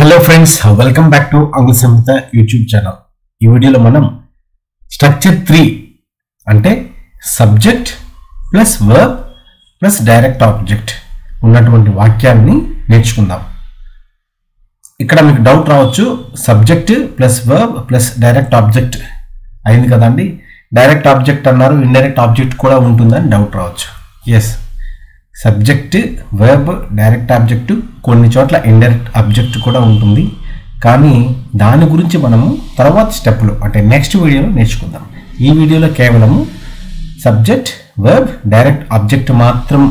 Hello friends, welcome back to Angul Samhita YouTube channel. ఈ వీడియోలో మనం స్ట్రక్చర్ 3 అంటే subject plus verb plus direct object ఉన్నటువంటి వాక్యాన్ని నేర్చుకుందాం. ఇక్కడ మీకు డౌట్ రావచ్చు, subject plus verb plus direct object అయింది కదండి, డైరెక్ట్ ఆబ్జెక్ట్ అన్నారు, ఇండైరెక్ట్ ఆబ్జెక్ట్ కూడా ఉంటుందని డౌట్ రావచ్చు. Yes, subject verb direct object, కొన్ని చోట్ల ఇండైరెక్ట్ ఆబ్జెక్ట్ కూడా ఉంటుంది. కానీ దాని గురించి మనము తర్వాత స్టెప్లో అంటే నెక్స్ట్ వీడియోలో నేర్చుకుందాం. ఈ వీడియోలో కేవలము సబ్జెక్ట్ వర్బ్ డైరెక్ట్ ఆబ్జెక్ట్ మాత్రం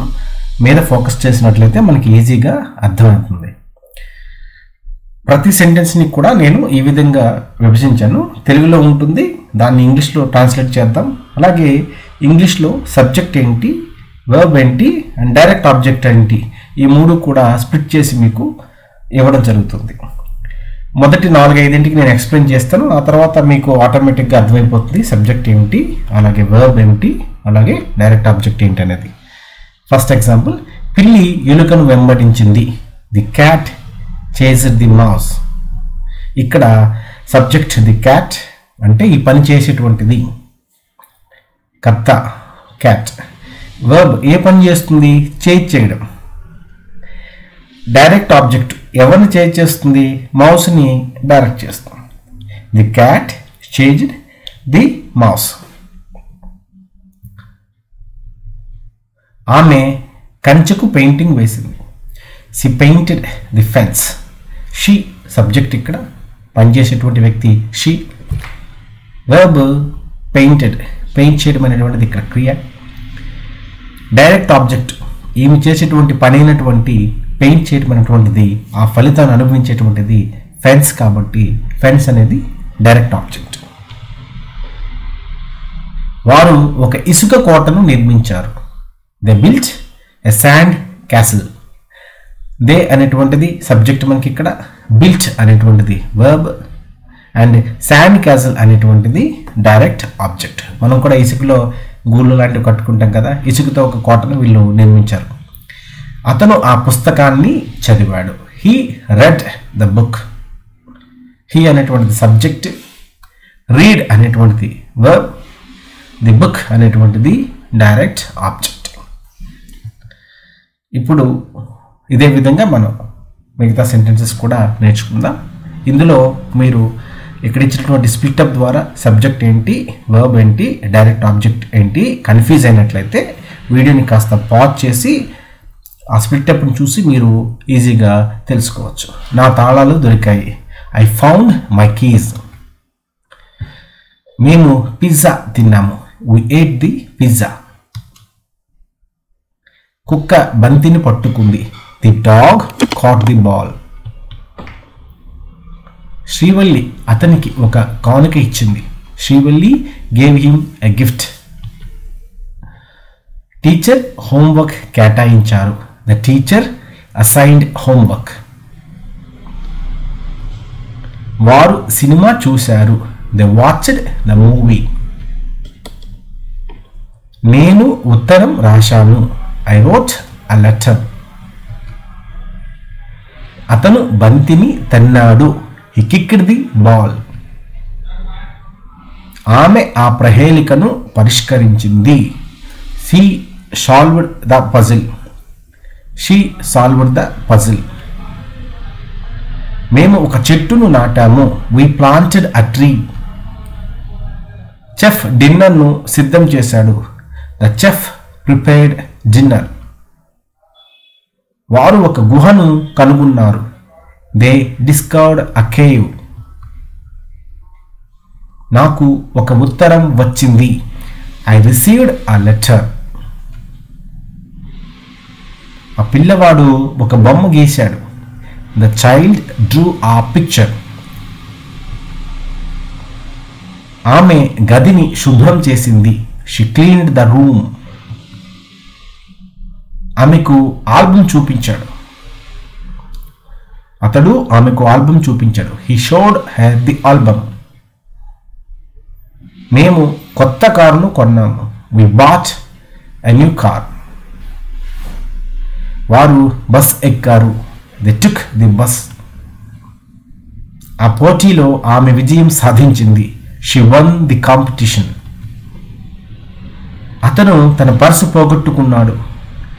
మీద ఫోకస్ చేసినట్లయితే మనకి ఈజీగా అర్థమవుతుంది. ప్రతి సెంటెన్స్ని కూడా నేను ఈ విధంగా విభజించాను. తెలుగులో ఉంటుంది, దాన్ని ఇంగ్లీష్లో ట్రాన్స్లేట్ చేద్దాం. అలాగే ఇంగ్లీష్లో సబ్జెక్ట్ ఏంటి, వర్బ్ ఏంటి అండ్ డైరెక్ట్ ఆబ్జెక్ట్ ఏంటి, ఈ మూడు కూడా స్ప్లిట్ చేసి మీకు ఇవ్వడం జరుగుతుంది. మొదటి 4-5 నేను ఎక్స్ప్లెయిన్ చేస్తాను, ఆ తర్వాత మీకు ఆటోమేటిక్గా అర్థమైపోతుంది సబ్జెక్ట్ ఏమిటి, అలాగే వర్బ్ ఏమిటి, అలాగే డైరెక్ట్ ఆబ్జెక్ట్ ఏంటి అనేది. ఫస్ట్ ఎగ్జాంపుల్, పిల్లి ఎలుకను వెంబడించింది. The cat chased the mouse. ఇక్కడ సబ్జెక్ట్ ది క్యాట్ అంటే ఈ పని చేసేటువంటిది కర్త క్యాట్. వర్బ్ ఏ పని చేస్తుంది, చేయడం. డైరెక్ట్ ఆబ్జెక్ట్ ఎవరిని చేస్తుంది, మౌస్ని డైరెక్ట్ చేస్తుంది. The cat chased the mouse. ఆమె కంచెకు పెయింటింగ్ వేసింది. She painted the fence. She subject, ఇక్కడ పనిచేసేటువంటి వ్యక్తి షీ. వర్బ్ పెయింటెడ్, పెయింట్ చేయడం అనేటువంటిది ఇక్కడ క్రియ. డైరెక్ట్ ఆబ్జెక్ట్ ఈమె చేసేటువంటి పని అయినటువంటి పెయింట్ చేయడం అనేటువంటిది, ఆ ఫలితాన్ని అనుభవించేటువంటిది ఫెన్స్ కాబట్టి ఫెన్స్ అనేది డైరెక్ట్ ఆబ్జెక్ట్. వారు ఒక ఇసుక కోటను నిర్మించారు. They built a sand castle. They అనేటువంటిది సబ్జెక్ట్ మనకి ఇక్కడ, బిల్ట్ అనేటువంటిది వర్బ్ అండ్ శాండ్ క్యాసిల్ అనేటువంటిది డైరెక్ట్ ఆబ్జెక్ట్. మనం కూడా ఇసుకలో గూళ్ళు లాంటివి కట్టుకుంటాం కదా, ఇసుకతో ఒక కోటను వీళ్ళు నిర్మించారు. అతను ఆ పుస్తకాన్ని చదివాడు. He read the book. He అనేటువంటిది సబ్జెక్ట్, రీడ్ అనేటువంటిది వర్బ్, ది బుక్ అనేటువంటిది డైరెక్ట్ ఆబ్జెక్ట్. ఇప్పుడు ఇదే విధంగా మనం మిగతా సెంటెన్సెస్ కూడా నేర్చుకుందాం. ఇందులో మీరు ఇక్కడ ఇచ్చినటువంటి స్ప్లిటప్ ద్వారా సబ్జెక్ట్ ఏంటి, వర్బ్ ఏంటి, డైరెక్ట్ ఆబ్జెక్ట్ ఏంటి కన్ఫ్యూజ్ అయినట్లయితే వీడియోని కాస్త పాజ్ చేసి ఆ స్ప్లిటప్ని చూసి మీరు ఈజీగా తెలుసుకోవచ్చు. నా తాళాలు దొరికాయి. I found my keys. మేము పిజ్జా తిన్నాము. We ate the pizza. కుక్క బంతిని పట్టుకుంది. The dog caught the ball. Srivalli అతనికి ఒక కానుక ఇచ్చింది. Srivalli gave him a gift. Teacher homework కేటాయించారు. The teacher assigned homework. వారు సినిమా చూశారు. They watched the movie. నేను ఉత్తరం రాశాను. I wrote a letter. అతను బంతిని తన్నాడు. He kicked the ball. ఆమె ఆ ప్రహేళికను పరిష్కరించింది. She solved the puzzle. She solved the puzzle. మేము ఒక చెట్టును నాటాము. We planted a tree. Chef డిన్నర్ను సిద్ధం చేశాడు. The chef prepared dinner. వారు ఒక గుహను కనుగొన్నారు. They discovered a cave. నాకు ఒక ఉత్తరం వచ్చింది. I received a letter. ఆ పిల్లవాడు ఒక బొమ్మ గీశాడు. The child drew a picture. ఆమె గదిని శుభ్రం చేసింది. She cleaned the room. ఆమెకు ఆల్బమ్ చూపించాడు. అతడు ఆమెకు ఆల్బమ్ చూపించాడు. He showed her the album. మేము కొత్త కారును కొన్నాము. We bought a new car. వారు బస్ ఎక్కారు. They took the bus. ఆ పోటీలో ఆమె విజయం సాధించింది. She won the competition. అతను తన పర్సు పోగొట్టుకున్నాడు.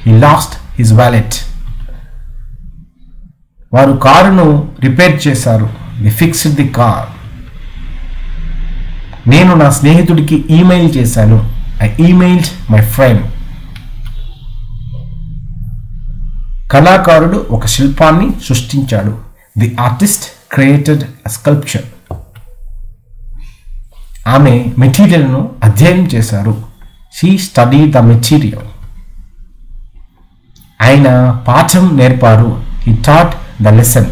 He lost his wallet. వారు కారును రిపేర్ చేశారు. The fixed the car. నేను నా స్నేహితుడికి ఈమెయిల్ చేశాను. I emailed my friend. కళాకారుడు ఒక శిల్పాన్ని సృష్టించాడు. The artist created a sculpture. ఆమె మెటీరియల్ను అధ్యయనం చేశారు. She study the material. ఆయన పాఠం నేర్పారు. He taught the lesson.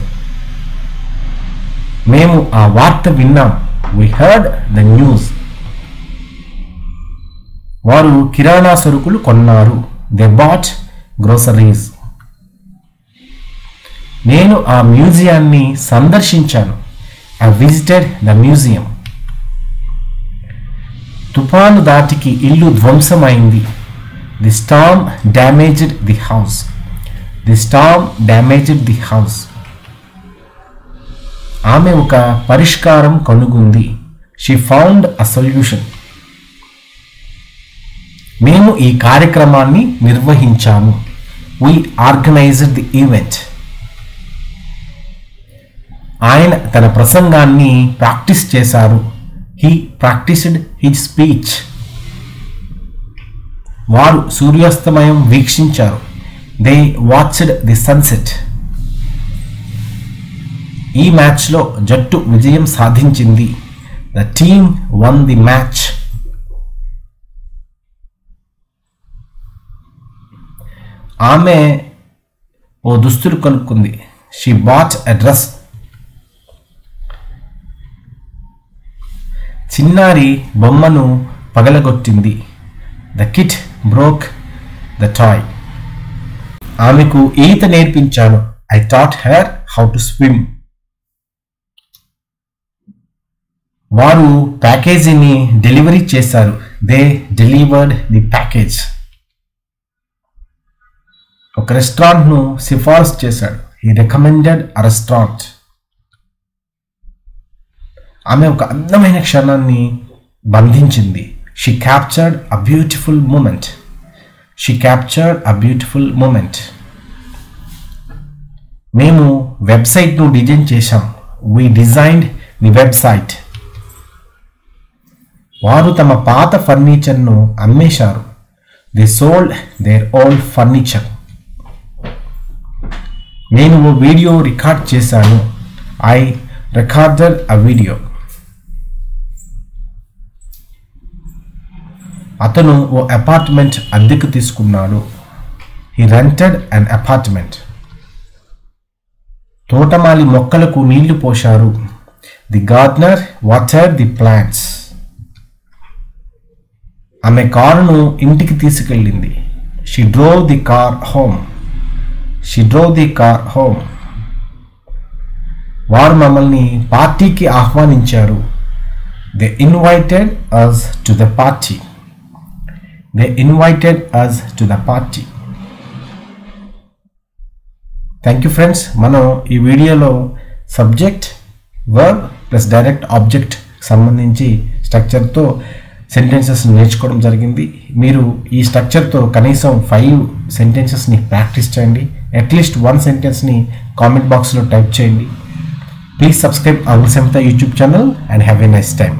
మేము ఆ వార్త విన్నాం. We heard the news. వారు కిరాణా సరుకులు కొన్నారు. They bought groceries. నేను ఆ మ్యూజియాన్ని సందర్శించాను. I visited the museum. తుఫాను దాటికి ఇల్లు ధ్వంసమైంది. The storm damaged the house. The storm damaged the house. ఆమె ఒక పరిష్కారం కనుగొంది. She found a solution. మేము ఈ కార్యక్రమాన్ని నిర్వహించాము. We organised the event. ఆయన తన ప్రసంగాన్ని ప్రాక్టీస్ చేశారు. He practised his speech. వారు సూర్యాస్తమయం వీక్షించారు. They watched the sunset. ఈ మ్యాచ్లో జట్టు విజయం సాధించింది. The team won the match. ఆమె ఓ దుస్తులు కొనుక్కుంది. She bought a dress. చిన్నారి బొమ్మను పగలగొట్టింది. The kid broke the toy. ఆమెకు ఈత నేర్పించాను. I taught her how to swim. వారు ప్యాకేజీని డెలివరీ చేశారు. They delivered the package. ఒక రెస్టారెంట్ను సిఫారసు చేశాడు. He recommended a restaurant. ఆమె ఒక అందమైన క్షణాన్ని బంధించింది. She captured a beautiful moment. She captured a beautiful moment. మేము వెబ్సైట్ను డిజైన్ చేశాం. We designed the website. వారు తమ పాత ఫర్నిచర్ను అమ్మేశారు. They sold their old furniture. నేను ఓ వీడియో రికార్డ్ చేశాను. I recorded a video. అతను ఓ అపార్ట్మెంట్ అద్దెకు తీసుకున్నాడు. He rented an apartment. తోటమాలి మొక్కలకు నీళ్లు పోశారు. The gardener watered the plants. ఆమె కారును ఇంటికి తీసుకెళ్ళింది. She drove the car home. She drove the car home. వారు మమ్మల్ని పార్టీకి ఆహ్వానించారు. They invited us to the party. They invited us to the party. Thank you friends. మనం ఈ వీడియోలో subject, verb plus direct object సంబంధించి స్ట్రక్చర్తో సెంటెన్సెస్ నేర్చుకోవడం జరిగింది. మీరు ఈ స్ట్రక్చర్తో కనీసం 5 సెంటెన్సెస్ని ప్రాక్టీస్ చేయండి. అట్లీస్ట్ 1 సెంటెన్స్ని కామెంట్ బాక్స్లో టైప్ చేయండి. Please subscribe Angula Samhita YouTube channel and have a nice time.